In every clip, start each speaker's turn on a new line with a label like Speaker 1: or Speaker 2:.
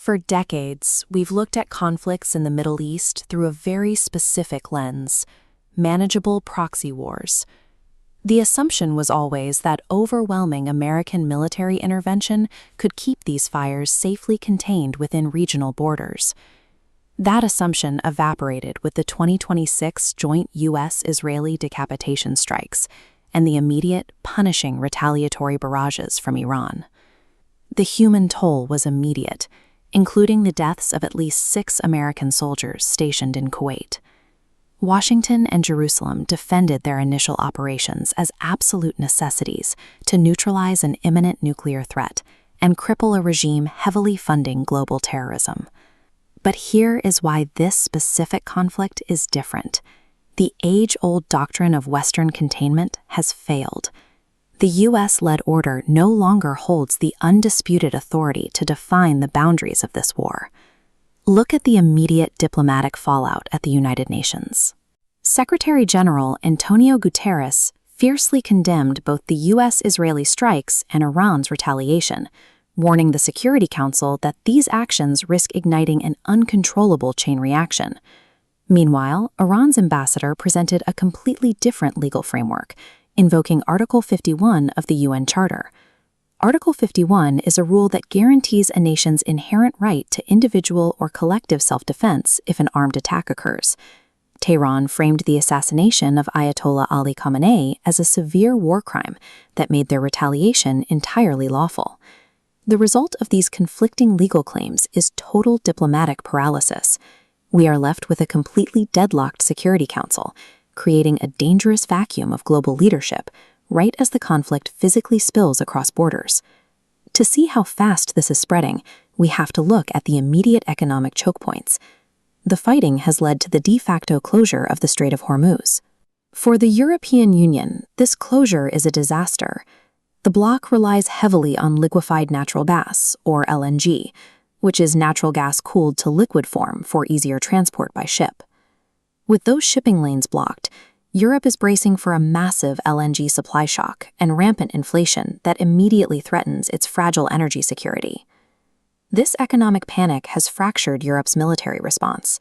Speaker 1: For decades, we've looked at conflicts in the Middle East through a very specific lens: manageable proxy wars. The assumption was always that overwhelming American military intervention could keep these fires safely contained within regional borders. That assumption evaporated with the 2026 joint U.S.-Israeli decapitation strikes and the immediate, punishing retaliatory barrages from Iran. The human toll was immediate, including the deaths of at least 6 American soldiers stationed in Kuwait. Washington and Jerusalem defended their initial operations as absolute necessities to neutralize an imminent nuclear threat and cripple a regime heavily funding global terrorism. But here is why this specific conflict is different. The age-old doctrine of Western containment has failed. The U.S.-led order no longer holds the undisputed authority to define the boundaries of this war. Look at the immediate diplomatic fallout at the United Nations. Secretary General Antonio Guterres fiercely condemned both the U.S.-Israeli strikes and Iran's retaliation, warning the Security Council that these actions risk igniting an uncontrollable chain reaction. Meanwhile, Iran's ambassador presented a completely different legal framework, invoking Article 51 of the UN Charter. Article 51 is a rule that guarantees a nation's inherent right to individual or collective self-defense if an armed attack occurs. Tehran framed the assassination of Ayatollah Ali Khamenei as a severe war crime that made their retaliation entirely lawful. The result of these conflicting legal claims is total diplomatic paralysis. We are left with a completely deadlocked Security Council, creating a dangerous vacuum of global leadership right as the conflict physically spills across borders. To see how fast this is spreading, we have to look at the immediate economic choke points. The fighting has led to the de facto closure of the Strait of Hormuz. For the European Union, this closure is a disaster. The bloc relies heavily on liquefied natural gas, or LNG, which is natural gas cooled to liquid form for easier transport by ship. With those shipping lanes blocked, Europe is bracing for a massive LNG supply shock and rampant inflation that immediately threatens its fragile energy security. This economic panic has fractured Europe's military response.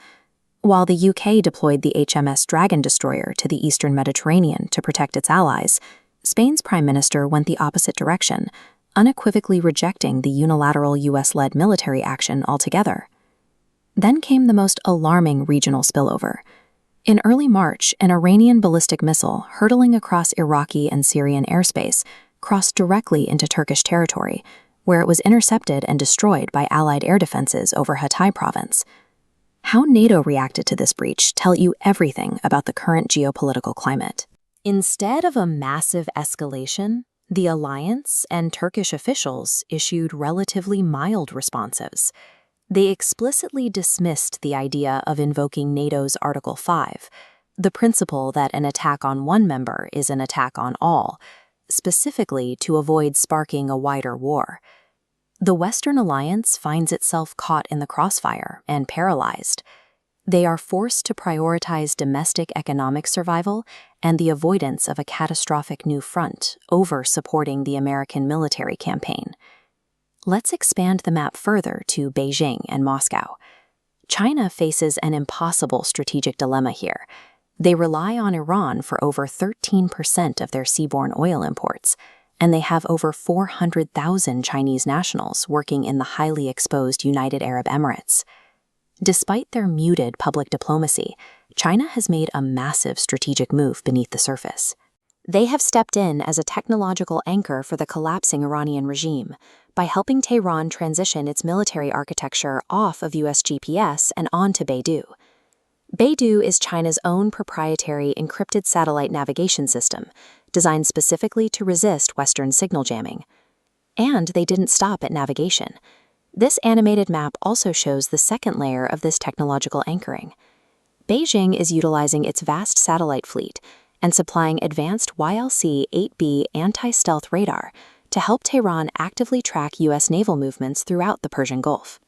Speaker 1: While the UK deployed the HMS Dragon destroyer to the eastern Mediterranean to protect its allies, Spain's prime minister went the opposite direction, unequivocally rejecting the unilateral US-led military action altogether. Then came the most alarming regional spillover. In early March, an Iranian ballistic missile hurtling across Iraqi and Syrian airspace crossed directly into Turkish territory, where it was intercepted and destroyed by Allied air defenses over Hatay province. How NATO reacted to this breach tell you everything about the current geopolitical climate. Instead of a massive escalation, the alliance and Turkish officials issued relatively mild responses. They explicitly dismissed the idea of invoking NATO's Article 5, the principle that an attack on one member is an attack on all, specifically to avoid sparking a wider war. The Western alliance finds itself caught in the crossfire and paralyzed. They are forced to prioritize domestic economic survival and the avoidance of a catastrophic new front over supporting the American military campaign. Let's expand the map further to Beijing and Moscow. China faces an impossible strategic dilemma here. They rely on Iran for over 13% of their seaborne oil imports, and they have over 400,000 Chinese nationals working in the highly exposed United Arab Emirates. Despite their muted public diplomacy, China has made a massive strategic move beneath the surface. They have stepped in as a technological anchor for the collapsing Iranian regime by helping Tehran transition its military architecture off of US GPS and onto Beidou. Beidou is China's own proprietary encrypted satellite navigation system, designed specifically to resist Western signal jamming. And they didn't stop at navigation. This animated map also shows the second layer of this technological anchoring. Beijing is utilizing its vast satellite fleet and supplying advanced YLC-8B anti-stealth radar to help Tehran actively track U.S. naval movements throughout the Persian Gulf.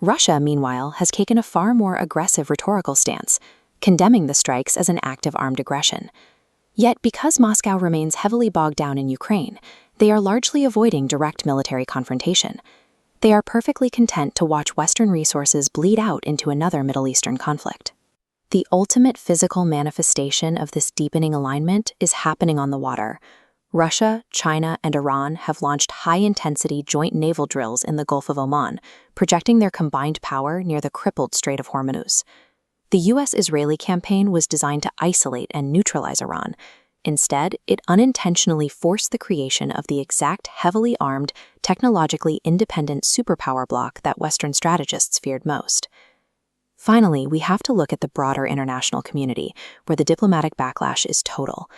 Speaker 1: Russia, meanwhile, has taken a far more aggressive rhetorical stance, condemning the strikes as an act of armed aggression. Yet, because Moscow remains heavily bogged down in Ukraine, they are largely avoiding direct military confrontation. They are perfectly content to watch Western resources bleed out into another Middle Eastern conflict. The ultimate physical manifestation of this deepening alignment is happening on the water. Russia, China, and Iran have launched high-intensity joint naval drills in the Gulf of Oman, projecting their combined power near the crippled Strait of Hormuz. The U.S.-Israeli campaign was designed to isolate and neutralize Iran. Instead, it unintentionally forced the creation of the exact heavily armed, technologically independent superpower bloc that Western strategists feared most. Finally, we have to look at the broader international community, where the diplomatic backlash is total.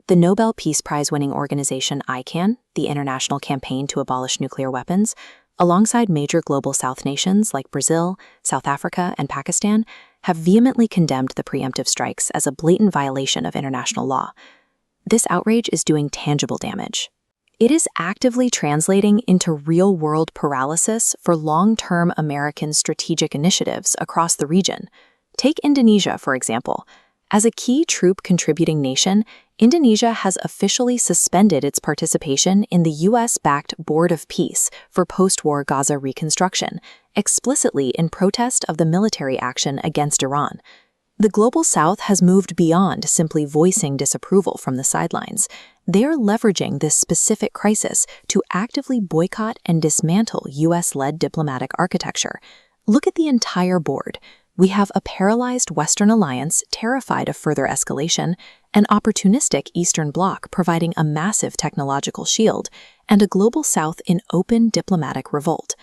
Speaker 1: The Nobel Peace Prize-winning organization ICAN, the International Campaign to Abolish Nuclear Weapons, alongside major global South nations like Brazil, South Africa, and Pakistan, have vehemently condemned the preemptive strikes as a blatant violation of international law. This outrage is doing tangible damage. It is actively translating into real-world paralysis for long-term American strategic initiatives across the region. Take Indonesia, for example. As a key troop-contributing nation, Indonesia has officially suspended its participation in the U.S.-backed Board of Peace for post-war Gaza reconstruction, explicitly in protest of the military action against Iran. The Global South has moved beyond simply voicing disapproval from the sidelines. They're leveraging this specific crisis to actively boycott and dismantle U.S.-led diplomatic architecture. Look at the entire board. We have a paralyzed Western alliance terrified of further escalation, an opportunistic Eastern bloc providing a massive technological shield, and a Global South in open diplomatic revolt.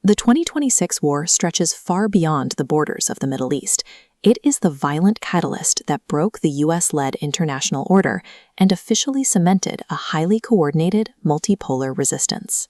Speaker 1: The 2026 war stretches far beyond the borders of the Middle East. It is the violent catalyst that broke the U.S.-led international order and officially cemented a highly coordinated, multipolar resistance.